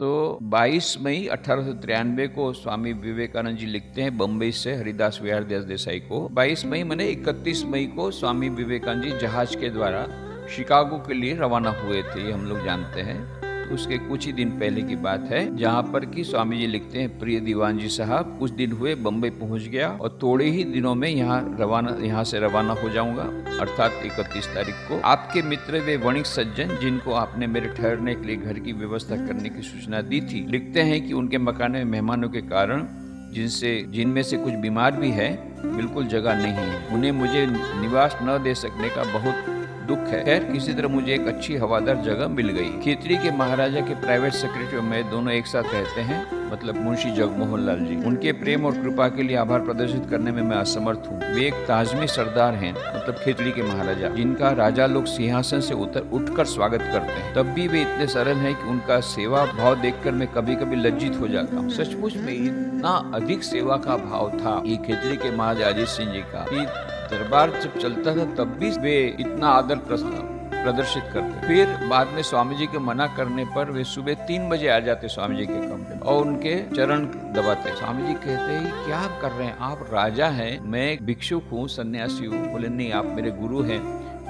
तो 22 मई 1893 को स्वामी विवेकानंद जी लिखते हैं बम्बई से हरिदास विहार देसाई को। 22 मई माने 31 मई को स्वामी विवेकानंद जी जहाज के द्वारा शिकागो के लिए रवाना हुए थे, ये हम लोग जानते हैं। तो उसके कुछ ही दिन पहले की बात है, जहाँ पर कि स्वामी जी लिखते हैं, प्रिय दीवान जी साहब, कुछ दिन हुए बम्बई पहुंच गया और थोड़े ही दिनों में यहाँ से रवाना हो जाऊंगा, अर्थात 31 तारीख को। आपके मित्र वे वणिक सज्जन जिनको आपने मेरे ठहरने के लिए घर की व्यवस्था करने की सूचना दी थी, लिखते हैं कि उनके मकान में मेहमानों के कारण जिनमें से कुछ बीमार भी है, बिल्कुल जगह नहीं है। उन्हें मुझे निवास न दे सकने का बहुत दुख है। खैर, किसी तरह मुझे एक अच्छी हवादार जगह मिल गई। खितरी के महाराजा के प्राइवेट सेक्रेटरी और मैं दोनों एक साथ रहते हैं, मतलब मुंशी जगमोहन लाल जी। उनके प्रेम और कृपा के लिए आभार प्रदर्शित करने में मैं असमर्थ हूँ। वे एक ताजमी सरदार हैं, मतलब खितरी के महाराजा, जिनका राजा लोग सिंहासन से उठकर स्वागत करते हैं। तब भी वे इतने सरल हैं कि उनका सेवा भाव देखकर मैं कभी कभी लज्जित हो जाता हूँ। सचमुच में इतना अधिक सेवा का भाव था ये खितरी के महाराजा अजीत सिंह जी का, दरबार जब चलता था तब भी वे इतना आदर प्रदर्शित करते। फिर बाद में स्वामी जी के मना करने पर वे सुबह 3 बजे आ जाते स्वामी जी के कमरे में और उनके चरण दबाते। स्वामी जी कहते हैं, क्या कर रहे हैं आप? राजा हैं, मैं एक भिक्षुक हूँ, सन्यासी हूँ। बोले, नहीं, आप मेरे गुरु हैं,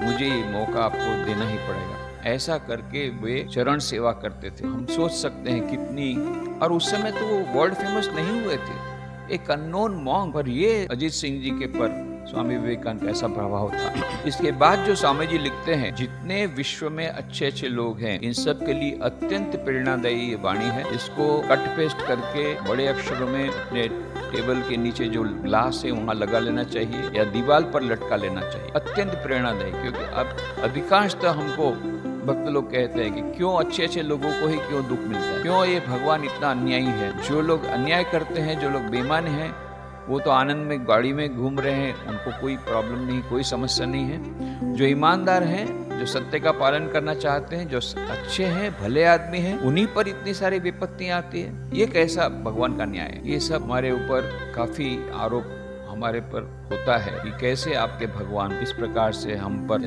मुझे ये मौका आपको देना ही पड़ेगा। ऐसा करके वे चरण सेवा करते थे। हम सोच सकते हैं कितनी, और उस समय तो वो वर्ल्ड फेमस नहीं हुए थे, एक अननोन मॉन्क, पर ये अजीत सिंह जी के पर स्वामी विवेकानंद का ऐसा प्रभाव था। इसके बाद जो स्वामी जी लिखते हैं, जितने विश्व में अच्छे अच्छे लोग हैं, इन सब के लिए अत्यंत प्रेरणादायी ये वाणी है। इसको कट पेस्ट करके बड़े अक्षरों में अपने टेबल के नीचे जो ग्लास है वहाँ लगा लेना चाहिए या दीवार पर लटका लेना चाहिए। अत्यंत प्रेरणादायी, क्योंकि अब अधिकांशतः हमको भक्त लोग कहते हैं कि क्यों अच्छे अच्छे लोगों को ही क्यों दुख मिलता है, क्यों ये भगवान इतना अन्यायी है। जो लोग अन्याय करते हैं, जो लोग बेईमान हैं, वो तो आनंद में गाड़ी में घूम रहे हैं, उनको कोई प्रॉब्लम नहीं, कोई समस्या नहीं है। जो ईमानदार हैं, जो सत्य का पालन करना चाहते हैं, जो अच्छे हैं, भले आदमी हैं, उन्हीं पर इतनी सारी विपत्तियां आती है। ये कैसा भगवान का न्याय है? ये सब हमारे ऊपर काफी आरोप हमारे पर होता है कि कैसे आपके भगवान इस प्रकार से हम पर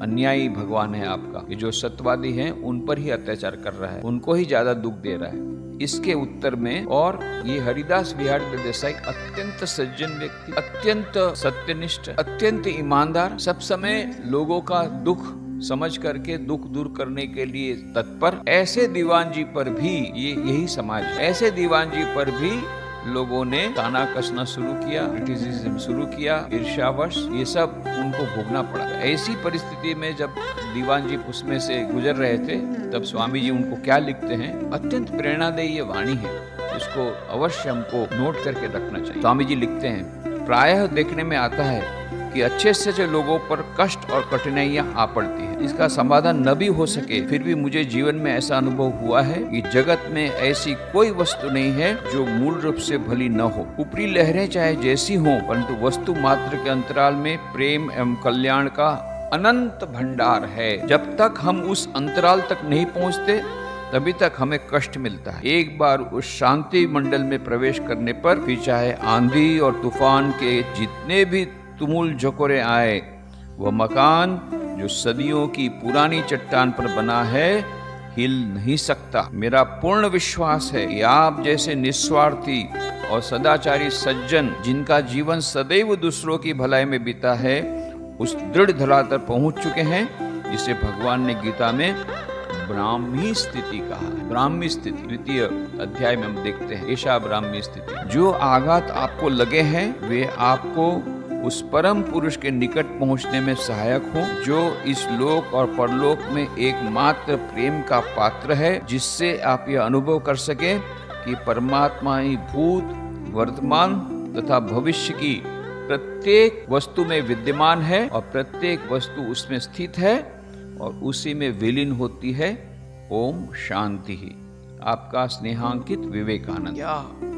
अन्यायी भगवान है आपका। ये जो सत्यवादी हैं उन पर ही अत्याचार कर रहा है, उनको ही ज्यादा दुख दे रहा है। इसके उत्तर में, और ये हरिदास विहार देसाई अत्यंत सज्जन व्यक्ति, अत्यंत सत्यनिष्ठ, अत्यंत ईमानदार, सब समय लोगों का दुख समझ करके दुख दूर करने के लिए तत्पर। ऐसे दीवान जी पर भी यही समाज, ऐसे दीवान जी पर भी लोगों ने ताना कसना शुरू किया, क्रिटिसिज्म शुरू किया, ईर्ष्यावश, ये सब उनको भोगना पड़ा। ऐसी परिस्थिति में जब दीवान जी उसमें से गुजर रहे थे, तब स्वामी जी उनको क्या लिखते हैं? अत्यंत प्रेरणादायी ये वाणी है, इसको अवश्य हमको नोट करके रखना चाहिए। स्वामी जी लिखते हैं, प्रायः देखने में आता है कि अच्छे से अच्छे लोगों पर कष्ट और कठिनाइयां आ पड़ती है। इसका समाधान न भी हो सके, फिर भी मुझे जीवन में ऐसा अनुभव हुआ है कि जगत में ऐसी कोई वस्तु नहीं है जो मूल रूप से भली न हो। ऊपरी लहरें चाहे जैसी हों, परंतु वस्तु मात्र के अंतराल में प्रेम एवं कल्याण का अनंत भंडार है। जब तक हम उस अंतराल तक नहीं पहुँचते, तभी तक हमें कष्ट मिलता है। एक बार उस शांति मंडल में प्रवेश करने पर फिर चाहे आंधी और तूफान के जितने भी तुमुल झकोरे आए, वह मकान जो सदियों की पुरानी चट्टान पर बना है हिल नहीं सकता। मेरा पूर्ण विश्वास है कि आप जैसे निस्वार्थी और सदाचारी सज्जन, जिनका जीवन सदैव दूसरों की भलाई में बीता है, उस दृढ़ धरातल पर पहुंच चुके हैं जिसे भगवान ने गीता में ब्राह्मी स्थिति कहा है। ब्राह्मी स्थिति 2 अध्याय में हम देखते हैं, ऐसा ब्राह्मी स्थिति। जो आघात आपको लगे हैं, वे आपको उस परम पुरुष के निकट पहुंचने में सहायक हो, जो इस लोक और परलोक में एकमात्र प्रेम का पात्र है, जिससे आप यह अनुभव कर सके कि परमात्मा ही भूत, वर्तमान तथा भविष्य की प्रत्येक वस्तु में विद्यमान है और प्रत्येक वस्तु उसमें स्थित है और उसी में विलीन होती है। ओम शांति ही। आपका स्नेहांकित विवेकानंद। क्या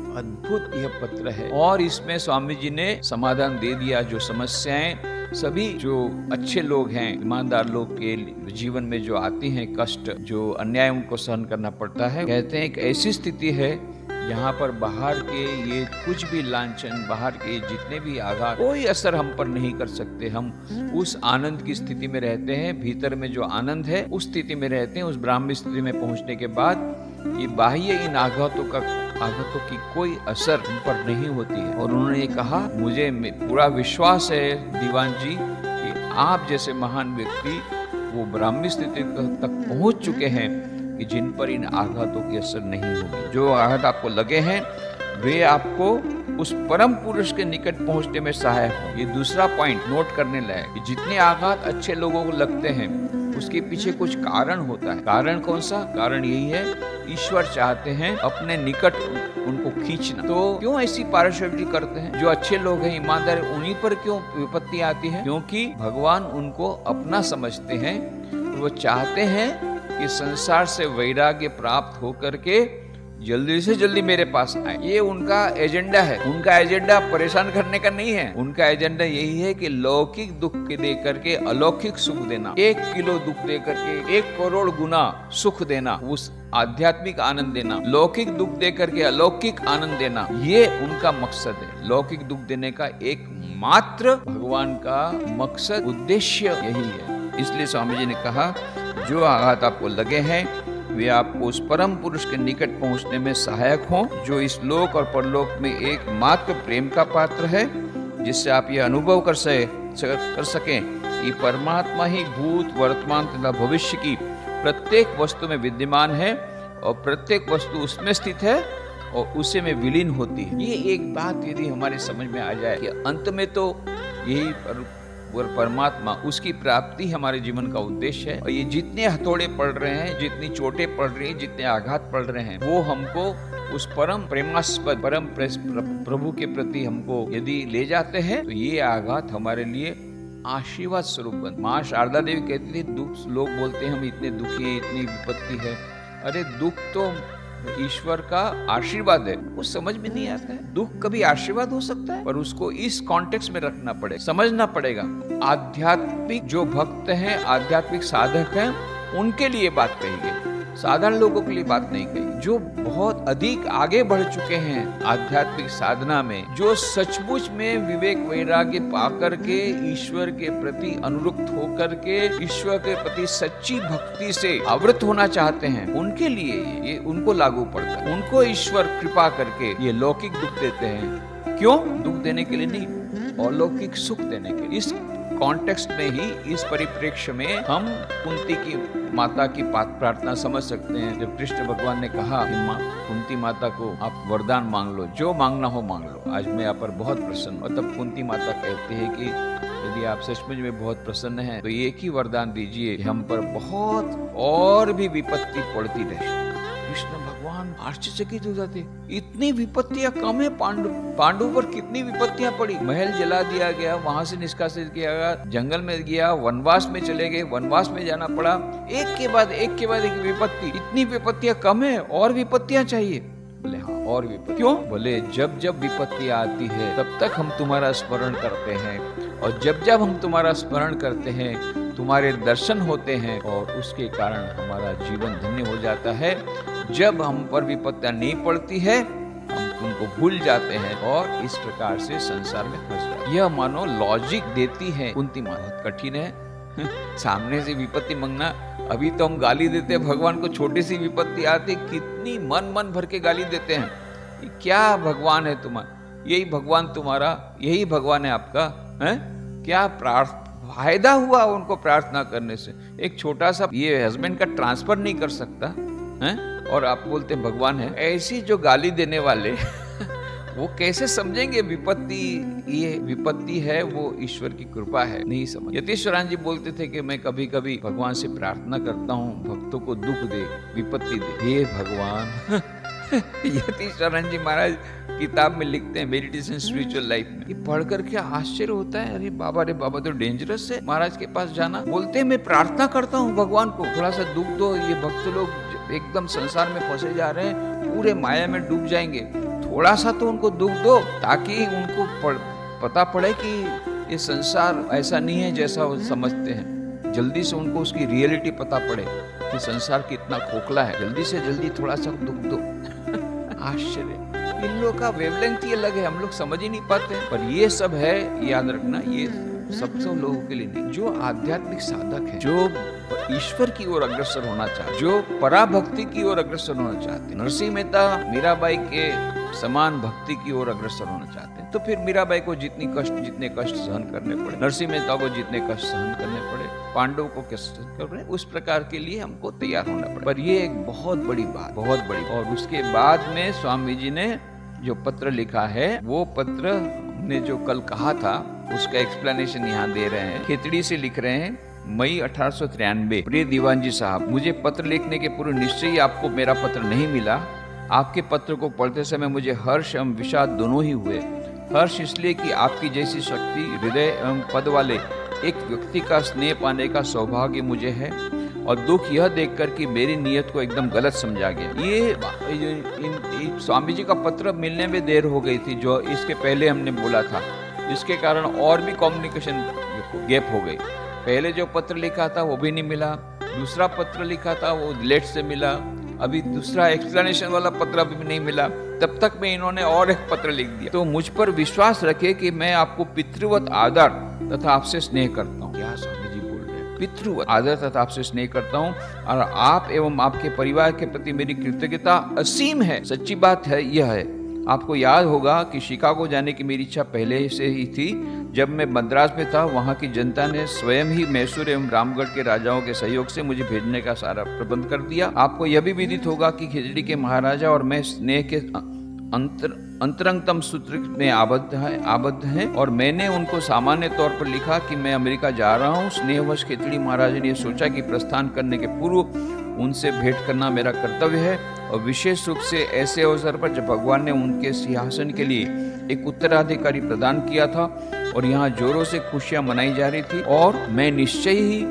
अद्भुत यह पत्र है, और इसमें स्वामी जी ने समाधान दे दिया। जो समस्याएं सभी जो अच्छे लोग हैं, ईमानदार लोग के जीवन में जो आती हैं, कष्ट, जो अन्याय उनको सहन करना पड़ता है, कहते हैं एक ऐसी स्थिति है जहाँ पर बाहर के ये कुछ भी लांछन, बाहर के जितने भी आघात कोई असर हम पर नहीं कर सकते। हम उस आनंद की स्थिति में रहते हैं, भीतर में जो आनंद है उस स्थिति में रहते हैं। उस ब्राह्मी स्थिति में पहुंचने के बाद ये बाह्य इन आघातों की कोई असर उन पर नहीं होती है। और उन्होंने कहा, मुझे पूरा विश्वास है दीवान जी कि आप जैसे महान व्यक्ति वो ब्राह्मी स्थिति तक पहुंच चुके हैं कि जिन पर इन आघातों की असर नहीं होगी। जो आघात आपको लगे हैं वे आपको उस परम पुरुष के निकट पहुंचने में सहायक हो। ये दूसरा पॉइंट नोट करने लायक कि जितने आघात अच्छे लोगों को लगते हैं उसके पीछे कुछ कारण होता है। कारण कौन सा? कारण यही है, ईश्वर चाहते हैं अपने निकट उनको खींचना। तो क्यों ऐसी पार्श्ववायु करते हैं? जो अच्छे लोग हैं, ईमानदार, उन्हीं पर क्यों विपत्ति आती है? क्योंकि भगवान उनको अपना समझते हैं। वो चाहते हैं कि संसार से वैराग्य प्राप्त होकर के जल्दी से जल्दी मेरे पास आए। ये उनका एजेंडा है। उनका एजेंडा परेशान करने का नहीं है। उनका एजेंडा यही है कि लौकिक दुख के दे करके अलौकिक सुख देना, 1 किलो दुख दे करके 1 करोड़ गुना सुख देना, उस आध्यात्मिक आनंद देना, लौकिक दुख दे करके अलौकिक आनंद देना, ये उनका मकसद है। लौकिक दुख देने का एकमात्र भगवान का मकसद, उद्देश्य यही है। इसलिए स्वामी जी ने कहा, जो आघात आपको लगे हैं वे आपको उस परम पुरुष के निकट पहुंचने में सहायक हों, जो इस लोक और परलोक में एकमात्र प्रेम का पात्र है, जिससे आप ये अनुभव कर सकें कि परमात्मा ही भूत, वर्तमान तथा भविष्य की प्रत्येक वस्तु में विद्यमान है और प्रत्येक वस्तु उसमें स्थित है और उसे में विलीन होती है। ये एक बात यदि हमारे समझ में आ जाए कि अंत में तो यही परमात्मा, उसकी प्राप्ति हमारे जीवन का उद्देश्य है। और ये जितने हथौड़े पड़ रहे हैं, जितनी चोटें पड़ रही हैं, जितने आघात पड़ रहे हैं, वो हमको उस परम प्रेमास्पद परम प्रभु के प्रति हमको यदि ले जाते हैं तो ये आघात हमारे लिए आशीर्वाद स्वरूप बन। माँ शारदा देवी कहती थी, दुख, लोग बोलते हैं हम इतने दुखी हैं, इतनी विपत्ति है। अरे दुख तो ईश्वर का आशीर्वाद है, वो समझ में नहीं आता है। दुख कभी आशीर्वाद हो सकता है, पर उसको इस कॉन्टेक्स्ट में रखना पड़ेगा, समझना पड़ेगा। आध्यात्मिक जो भक्त हैं, आध्यात्मिक साधक हैं, उनके लिए बात कही गई, साधारण लोगों के लिए बात नहीं कही। जो बहुत अधिक आगे बढ़ चुके हैं आध्यात्मिक साधना में, जो सचमुच में विवेक वैराग्य पाकर के ईश्वर के प्रति अनुरक्त होकर के ईश्वर के प्रति सच्ची भक्ति से आवृत होना चाहते हैं, उनके लिए ये उनको लागू पड़ता है। उनको ईश्वर कृपा करके ये लौकिक दुख देते हैं। क्यों? दुख देने के लिए नहीं, अलौकिक सुख देने के लिए। इस कॉन्टेक्स्ट में ही, इस परिप्रेक्ष्य में हम कुंती की माता की प्रार्थना समझ सकते हैं। जब कृष्ण भगवान ने कहा कि कुंती माता को आप वरदान मांग लो, जो मांगना हो मांग लो, आज मैं आप पर बहुत प्रसन्न हूं। और तब कुंती माता कहती है कि यदि आप सचमुच में बहुत प्रसन्न हैं तो एक ही वरदान दीजिए, हम पर बहुत और भी विपत्ति पड़ती रहे। कृष्ण भगवान आश्चर्यचकित हो जाते, इतनी विपत्तियां कम है? पांडु पर कितनी विपत्तियां पड़ी। महल जला दिया गया, वहां से निष्कासित किया गया, जंगल में गया, वनवास में चले गए, वनवास में जाना पड़ा, एक के बाद एक विपत्ति। इतनी विपत्तियां कम है? और विपत्तियां चाहिए? बोले हाँ, और विपत्ति। क्यों? बोले जब जब विपत्ति आती है तब तक हम तुम्हारा स्मरण करते हैं, और जब जब हम तुम्हारा स्मरण करते हैं तुम्हारे दर्शन होते हैं, और उसके कारण हमारा जीवन धन्य हो जाता है। जब हम पर विपत्तियां नहीं पड़ती है हम तुमको भूल जाते हैं और इस प्रकार से संसार में फंस जाते। यह मानो लॉजिक देती है कुंती माता। बहुत कठिन है सामने से विपत्ति मांगना। अभी तो हम गाली देते हैं भगवान को, छोटी सी विपत्ति आती कितनी मन भर के गाली देते हैं। क्या भगवान है तुम्हारा? यही भगवान तुम्हारा, यही भगवान है आपका है? क्या फायदा हुआ उनको प्रार्थना करने से? एक छोटा सा ये हस्बैंड का ट्रांसफर नहीं कर सकता है, और आप बोलते हैं भगवान है। ऐसी जो गाली देने वाले वो कैसे समझेंगे विपत्ति? ये विपत्ति है वो ईश्वर की कृपा है, नहीं समझ। यतीश्वरान जी बोलते थे कि मैं कभी कभी भगवान से प्रार्थना करता हूँ भक्तों को दुख दे, विपत्ति दे। हे भगवान यतीश्वरान जी महाराज किताब में लिखते हैं मेडिटेशन स्पिरिचुअल लाइफ में। ये पढ़ करके आश्चर्य होता है, अरे बाबा तो डेंजरस है महाराज के पास जाना। बोलते हैं मैं प्रार्थना करता हूँ भगवान को थोड़ा सा दुख दो, ये भक्त लोग एकदम संसार में फंसे जा रहे हैं, पूरे माया में डूब जाएंगे, थोड़ा सा तो उनको दुख दो ताकि उनको पता पड़े कि ये संसार ऐसा नहीं है जैसा वो समझते हैं। जल्दी से उनको उसकी रियलिटी पता पड़े कि संसार कितना खोखला है। जल्दी से जल्दी थोड़ा सा दुख दो। आश्चर्य, इन लोगों का वेवलेंथ ये अलग है, हम लोग समझ ही नहीं पाते। पर ये सब है, याद रखना, ये सब लोगों के लिए नहीं। जो आध्यात्मिक साधक है, जो ईश्वर की ओर अग्रसर होना चाहते, जो पराभक्ति की ओर अग्रसर होना चाहते, नरसिंह मेहता मीराबाई के समान भक्ति की ओर अग्रसर होना चाहते हैं, तो फिर मीराबाई को जितने कष्ट सहन करने पड़े, नरसिंह मेहता को जितने कष्ट सहन करने पड़े, पांडव को कष्ट कर रहे, उस प्रकार के लिए हमको तैयार होना पड़े। पर ये एक बहुत बड़ी बात, बहुत बड़ी। और उसके बाद में स्वामी जी ने जो पत्र लिखा है, वो पत्र ने जो कल कहा था उसका एक्सप्लेनेशन यहाँ दे रहे हैं। खिचड़ी से लिख रहे हैं, मई 1893। प्रिय दीवान जी साहब, मुझे पत्र लिखने के पूर्व निश्चय ही आपको मेरा पत्र नहीं मिला। आपके पत्र को पढ़ते समय मुझे हर्ष एवं विषाद दोनों ही हुए। हर्ष इसलिए कि आपकी जैसी शक्ति, हृदय एवं पद वाले एक व्यक्ति का स्नेह पाने का सौभाग्य मुझे है, और दुख यह देखकर कि मेरी नीयत को एकदम गलत समझा गया। ये स्वामी जी का पत्र मिलने में देर हो गई थी, जो इसके पहले हमने बोला था। इसके कारण और भी कम्युनिकेशन गैप हो गई। पहले जो पत्र लिखा था वो भी नहीं मिला, दूसरा पत्र लिखा था वो लेट से मिला, अभी दूसरा एक्सप्लेनेशन वाला पत्र भी नहीं मिला। तब तक में इन्होंने और एक पत्र लिख दिया। तो मुझ पर विश्वास रखे कि मैं आपको पितृवत आदर तथा आपसे स्नेह करता हूँ। क्या स्वामी जी बोल रहे हैं? पितृवत आदर तथा आपसे स्नेह करता हूँ, और आप एवं आपके परिवार के प्रति मेरी कृतज्ञता असीम है। सच्ची बात है, यह है। आपको याद होगा कि शिकागो जाने की मेरी इच्छा पहले से ही थी। जब मैं मद्रास में था, वहाँ की जनता ने स्वयं ही मैसूर एवं रामगढ़ के राजाओं के सहयोग से मुझे भेजने का सारा प्रबंध कर दिया। आपको यह भी विदित होगा कि खिचड़ी के महाराजा और मैं स्नेह के अंतरंगतम सूत्र में आबद्ध हैं, और मैंने उनको सामान्य तौर पर लिखा कि मैं अमेरिका जा रहा हूँ। स्नेहवश खिचड़ी महाराज ने सोचा कि प्रस्थान करने के पूर्व उनसे भेंट करना मेरा कर्तव्य है, और विशेष रूप से ऐसे अवसर पर जब भगवान ने उनके सिंहासन के लिए एक उत्तराधिकारी प्रदान किया था और यहाँ जोरों से खुशियां मनाई जा रही थी, और मैं निश्चय ही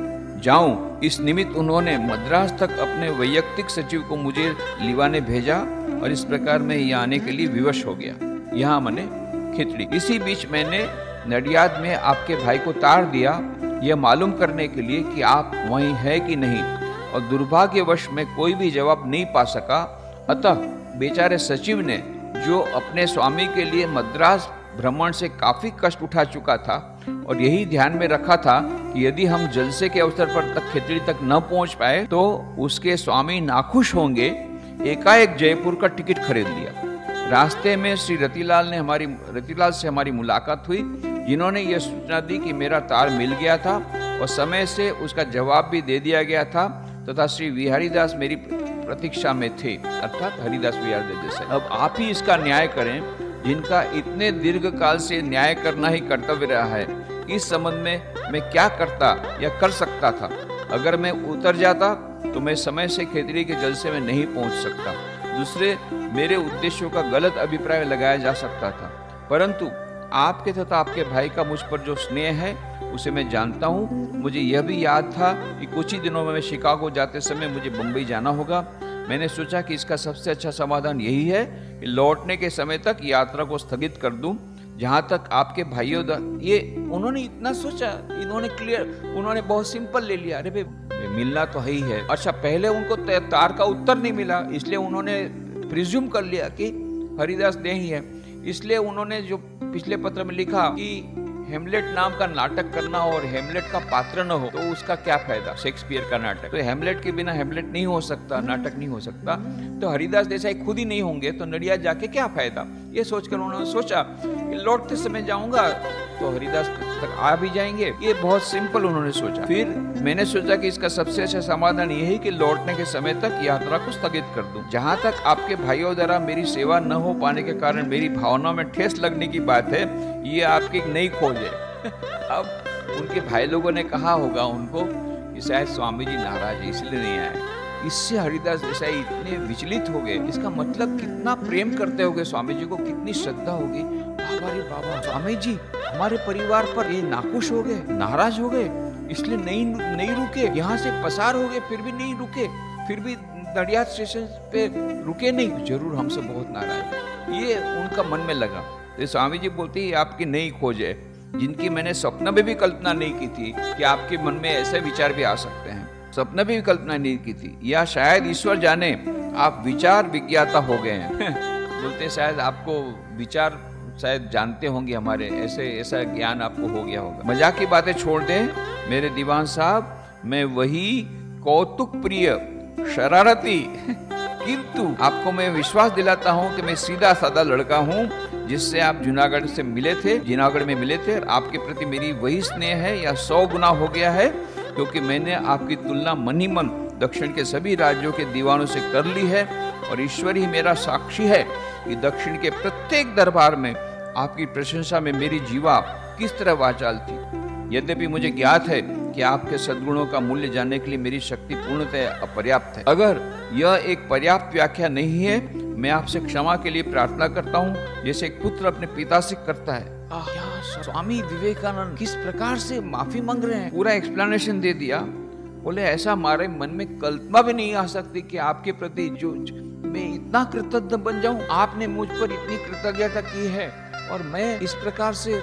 जाऊं। इस निमित्त उन्होंने मद्रास तक अपने वैयक्तिक सचिव को मुझे लिवाने भेजा, और इस प्रकार मैं यहाँ आने के लिए विवश हो गया। यहाँ मैंने खिचड़ी। इसी बीच मैंने नडियाद में आपके भाई को तार दिया, यह मालूम करने के लिए कि आप वहीं है कि नहीं, और दुर्भाग्यवश मैं कोई भी जवाब नहीं पा सका। अतः बेचारे सचिव ने, जो अपने स्वामी के लिए मद्रास भ्रमण से काफी कष्ट उठा चुका था और यही ध्यान में रखा था कि यदि हम जलसे के अवसर पर तक खिचड़ी तक न पहुंच पाए तो उसके स्वामी नाखुश होंगे, एकाएक जयपुर का टिकट खरीद लिया। रास्ते में श्री रतिलाल से हमारी मुलाकात हुई, जिन्होंने यह सूचना दी कि मेरा तार मिल गया था और समय से उसका जवाब भी दे दिया गया था, तथा श्री विहारीदास मेरी प्रतीक्षा में थे, अर्थात हरिदास विहारी देसाई। अब आप ही इसका न्याय करें, जिनका इतने दीर्घ काल से न्याय करना ही कर्तव्य रहा है। इस संबंध में मैं क्या करता या कर सकता था? अगर मैं उतर जाता तो मैं समय से खिचड़ी के जलसे में नहीं पहुंच सकता। दूसरे मेरे उद्देश्यों का गलत अभिप्राय लगाया जा सकता था, परंतु आपके तथा आपके भाई का मुझ पर जो स्नेह है उसे मैं जानता हूँ। मुझे यह भी याद था कि कुछ ही दिनों में मैं शिकागो जाते समय मुझे बम्बई जाना होगा। मैंने सोचा कि इसका सबसे अच्छा समाधान यही है कि लौटने के समय तक यात्रा को स्थगित कर दूं। जहां तक आपके भाइयों ये उन्होंने इतना सोचा, उन्होंने बहुत सिंपल ले लिया। अरे भाई मिलना तो है ही है। अच्छा, पहले उनको तार का उत्तर नहीं मिला, इसलिए उन्होंने प्रिज्यूम कर लिया कि हरिदास दे ही है। इसलिए उन्होंने जो पिछले पत्र में लिखा कि हेमलेट नाम का नाटक करना और हेमलेट का पात्र न हो तो उसका क्या फायदा, शेक्सपियर का नाटक। तो हेमलेट के बिना हेमलेट नहीं हो सकता, नाटक नहीं हो सकता। तो हरिदास देसाई खुद ही नहीं होंगे तो नडियाद जाके क्या फायदा। ये सोचकर उन्होंने सोचा कि लौटते समय जाऊंगा तो हरिदास तक आ भी जाएंगे। ये बहुत सिंपल उन्होंने सोचा। फिर मैंने सोचा कि इसका सबसे अच्छा समाधान यही कि लौटने के समय तक यात्रा को स्थगित कर दूं। जहां तक आपके भाइयों द्वारा मेरी सेवा न हो पाने के कारण मेरी भावनाओं में ठेस लगने की बात है, ये आपकी एक नई खोज है। अब उनके भाई लोगों ने कहा होगा उनको कि शायद स्वामी जी नाराज है इसलिए नहीं आए। इससे हरिदास देसाई इतने विचलित हो गए। इसका मतलब कितना प्रेम करते होंगे स्वामी जी को, कितनी श्रद्धा होगी। बाबा रे बाबा, स्वामी जी हमारे परिवार पर ये नाखुश हो गए, नाराज हो गए, इसलिए नहीं रुके, यहाँ से पसार हो गए, फिर भी नहीं रुके, फिर भी नडियाद स्टेशन पे रुके नहीं, जरूर हमसे बहुत नाराज। ये उनका मन में लगा। तो स्वामी जी बोलते ही आपकी नई खोज है, जिनकी मैंने स्वप्न में भी कल्पना नहीं की थी कि आपके मन में ऐसे विचार भी आ सकते हैं। स्वप्न में भी कल्पना नहीं की थी, या शायद ईश्वर जाने आप विचार विज्ञाता हो गए हैं। बोलते शायद आपको विचार शायद जानते होंगे हमारे, ऐसा ज्ञान आपको हो गया होगा। मजाक की बातें छोड़ दें मेरे दीवान साहब, मैं वही कौतुक प्रिय शरारती किंतु आपको मैं विश्वास दिलाता हूं कि मैं सीधा साधा लड़का हूं जिससे आप जूनागढ़ में मिले थे, और आपके प्रति मेरी वही स्नेह है या 100 गुना हो गया है, क्योंकि मैंने आपकी तुलना मन ही मन दक्षिण के सभी राज्यों के दीवानों से कर ली है, और ईश्वर ही मेरा साक्षी है कि दक्षिण के प्रत्येक दरबार में आपकी प्रशंसा में मेरी जीवा किस तरह वाचाल थी। यद्यपि मुझे ज्ञात है कि आपके सद्गुणों का मूल्य जानने के लिए मेरी शक्ति पूर्णतः अपर्याप्त है। अगर यह एक पर्याप्त व्याख्या नहीं है, मैं आपसे क्षमा के लिए प्रार्थना करता हूँ, जैसे एक पुत्र अपने पिता से करता है। स्वामी विवेकानंद किस प्रकार से माफी मांग रहे हैं, पूरा एक्सप्लेनेशन दे दिया। बोले ऐसा हमारे मन में कल्पना भी नहीं आ सकती कि आपके प्रति जो मैं इतना कृतज्ञ बन जाऊं, आपने मुझ पर इतनी कृतज्ञता की है और मैं इस प्रकार से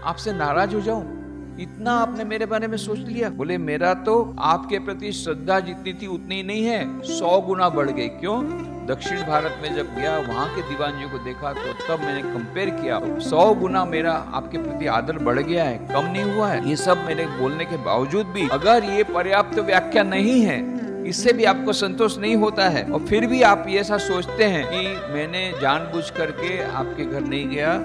आपसे नाराज हो जाऊं, इतना आपने मेरे बारे में सोच लिया। बोले मेरा तो आपके प्रति श्रद्धा जितनी थी उतनी ही नहीं है, 100 गुना बढ़ गई। क्यों? दक्षिण भारत में जब गया, वहां के दीवानजियों को देखा तो तब मैंने कंपेयर किया, 100 गुना मेरा आपके प्रति आदर बढ़ गया है, कम नहीं हुआ है। ये सब मेरे बोलने के बावजूद भी अगर ये पर्याप्त व्याख्या नहीं है, इससे भी आपको संतोष नहीं होता है, और फिर भी आप ये ऐसा सोचते हैं कि मैंने जानबूझ करके आपके घर नहीं गया,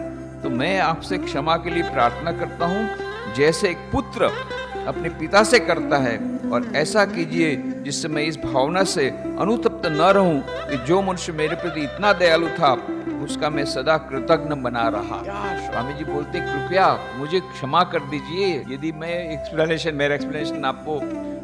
तो मैं आपसे क्षमा के लिए प्रार्थना करता हूँ, जैसे एक पुत्र अपने पिता से करता है, और ऐसा कीजिए जिससे मैं इस भावना से अनुतप्त न रहूं कि जो मनुष्य मेरे प्रति इतना दयालु था उसका मैं सदा कृतज्ञ बना रहा। स्वामी जी बोलते कृपया मुझे क्षमा कर दीजिए यदि मेरा एक्सप्लेनेशन आपको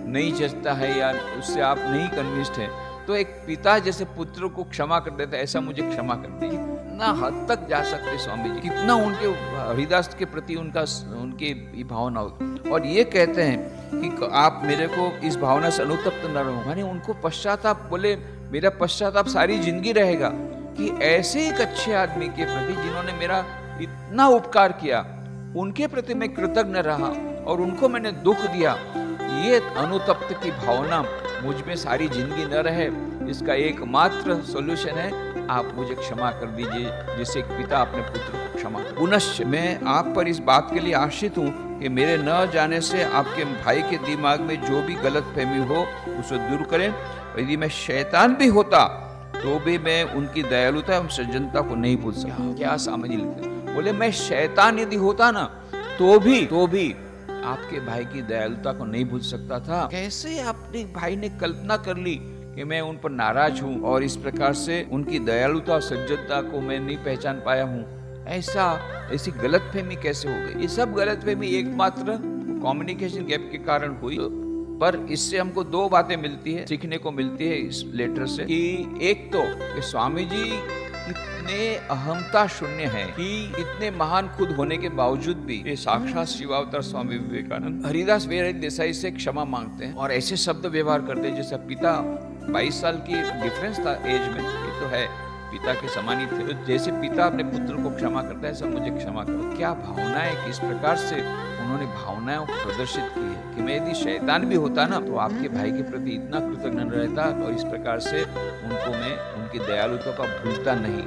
नहीं जचता है या उससे आप नहीं कन्विंस्ड हैं, तो एक पिता जैसे पुत्र को क्षमा कर देता है, ऐसा मुझे क्षमा कर दीजिए। कितना हद तक जा सकते स्वामी जी, कितना उनके हरिदास के प्रति उनकी भावना होती, और ये कहते हैं कि आप मेरे को इस भावना से अनुतप्त न रहो, माने उनको पश्चाताप, बोले मेरा पश्चाताप सारी जिंदगी रहेगा कि ऐसे एक अच्छे आदमी के प्रति जिन्होंने मेरा इतना उपकार किया, उनके प्रति मैं कृतज्ञ रहा और उनको मैंने दुख दिया, ये अनुतप्त की भावना मुझ में सारी जिंदगी न रहे। इसका एकमात्र सॉल्यूशन है आप मुझे क्षमा कर दीजिए, जिससे एक पिता अपने पुत्र को क्षमा। पुनश्च मैं आप पर इस बात के लिए आश्रित हूँ कि मेरे न जाने से आपके भाई के दिमाग में जो भी गलत फहमी हो उसे दूर करें। यदि मैं शैतान भी होता तो भी मैं उनकी दयालुता एवं सज्जनता को नहीं भूल सकता। क्या समझ लेते? बोले मैं शैतान यदि होता ना तो भी आपके भाई की दयालुता को नहीं भूल सकता था। कैसे आपने भाई ने कल्पना कर ली कि मैं उन पर नाराज हूँ और इस प्रकार से उनकी दयालुता और सज्जनता को मैं नहीं पहचान पाया हूँ? ऐसी गलतफहमी कैसे हो गई? ये सब गलतफहमी एकमात्र कम्युनिकेशन गैप के कारण हुई। पर इससे हमको दो बातें मिलती है, सीखने को मिलती है इस लेटर से, कि एक तो कि स्वामी जी कितने अहमता शून्य हैं, कि इतने महान खुद होने के बावजूद भी ये साक्षात शिवावतार स्वामी विवेकानंद हरिदास बिहारी देसाई से क्षमा मांगते हैं और ऐसे शब्द व्यवहार करते हैं जैसे पिता 22 साल की डिफरेंस था एज में, ये तो है पिता के समान ही थे, तो जैसे पिता अपने पुत्र को क्षमा करता है सब मुझे क्षमा करो। क्या भावना है, किस प्रकार से उन्होंने भावनाओं को प्रदर्शित की है कि मैं यदि शैतान भी होता ना तो आपके भाई के प्रति इतना कृतज्ञ रहता, और इस प्रकार से उनको मैं उनकी दयालुता का भूलता नहीं।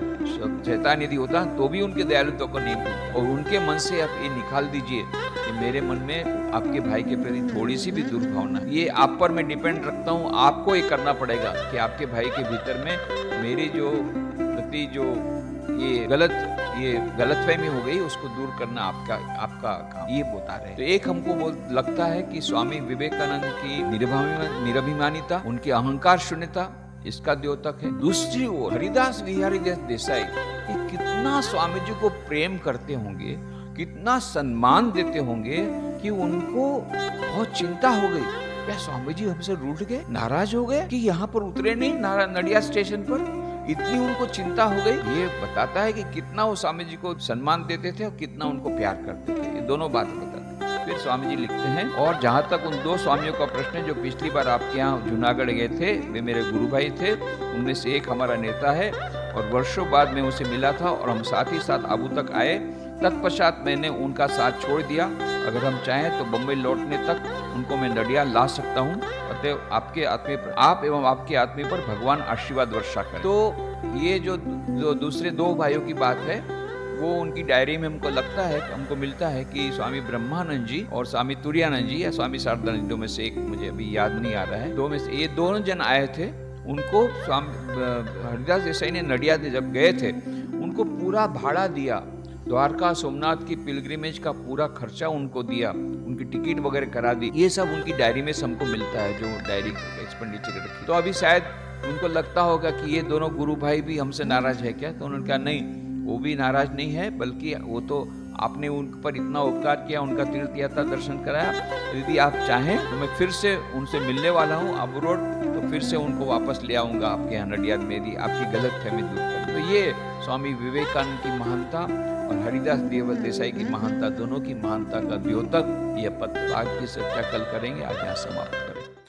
शैतान यदि होता तो भी उनकी दयालुता को नहीं भूलता। और उनके मन से आप ये निकाल दीजिए कि मेरे मन में आपके भाई के प्रति थोड़ी सी भी दुर्भावना, ये आप पर मैं डिपेंड रखता हूँ, आपको ये करना पड़ेगा कि आपके भाई के भीतर में मेरी जो प्रति जो ये गलतफहमी हो गई उसको दूर करना आपका काम, ये बता रहे हैं। तो एक हमको लगता है कि स्वामी विवेकानंद की निरभिमानिता, उनकी अहंकार शून्यता इसका द्योतक है। दूसरी ओर हरिदास बिहारी देसाई कितना स्वामी जी को प्रेम करते होंगे, कितना सम्मान देते होंगे कि उनको बहुत चिंता हो गई, क्या स्वामी जी हमसे रूठ गए, नाराज हो गए कि यहाँ पर उतरे नहीं नडिया स्टेशन पर, इतनी उनको चिंता हो गई। ये बताता है कि कितना वो स्वामी जी को सम्मान देते थे और कितना उनको प्यार करते थे, ये दोनों बात बताते हैं। फिर स्वामी जी लिखते हैं, और जहाँ तक उन दो स्वामियों का प्रश्न है जो पिछली बार आपके यहाँ जूनागढ़ गए थे, वे मेरे गुरु भाई थे, उनमें से एक हमारा नेता है और वर्षों बाद मैं उसे मिला था और हम साथ ही साथ आबू तक आए। तत्पश्चात मैंने उनका साथ छोड़ दिया, अगर हम चाहें तो बम्बई लौटने तक उनको मैं नडिया ला सकता हूँ। अतः आप एवं आपके आत्मा पर भगवान आशीर्वाद वर्षा करें। तो ये जो दूसरे दो भाइयों की बात है वो उनकी डायरी में हमको मिलता है कि स्वामी ब्रह्मानंद जी और स्वामी तुरायानंद जी या स्वामी शारदानंद, दो में से एक, मुझे अभी याद नहीं आ रहा है, दो में से ये दोनों जन आए थे। उनको स्वामी हरिदास देसाई ने नडियाद जब गए थे, उनको पूरा भाड़ा दिया, द्वारका सोमनाथ की पिलग्रिमेज का पूरा खर्चा उनको दिया, उनकी टिकट वगैरह करा दी। ये सब उनकी डायरी में हमको मिलता है, जो डायरी एक्सपेंडिचर रखी। तो अभी शायद उनको लगता होगा कि ये दोनों गुरु भाई भी हमसे नाराज है क्या, तो उन्होंने कहा नहीं, वो भी नाराज नहीं है, बल्कि वो तो आपने उन पर इतना उपकार किया, उनका तीर्थ यात्रा दर्शन कराया, यदि आप चाहें तो मैं फिर से उनसे मिलने वाला हूँ अब रोड, तो फिर से उनको वापस ले आऊँगा आपके यहाँ नडियाद में, यदि आपकी गलतफहमी दूर कर। तो ये स्वामी विवेकानंद की महानता और हरिदास देसाई की महानता, दोनों की महानता का द्योतक यह पत्र आज की चर्चा कल करेंगे। आज यहाँ समाप्त करें।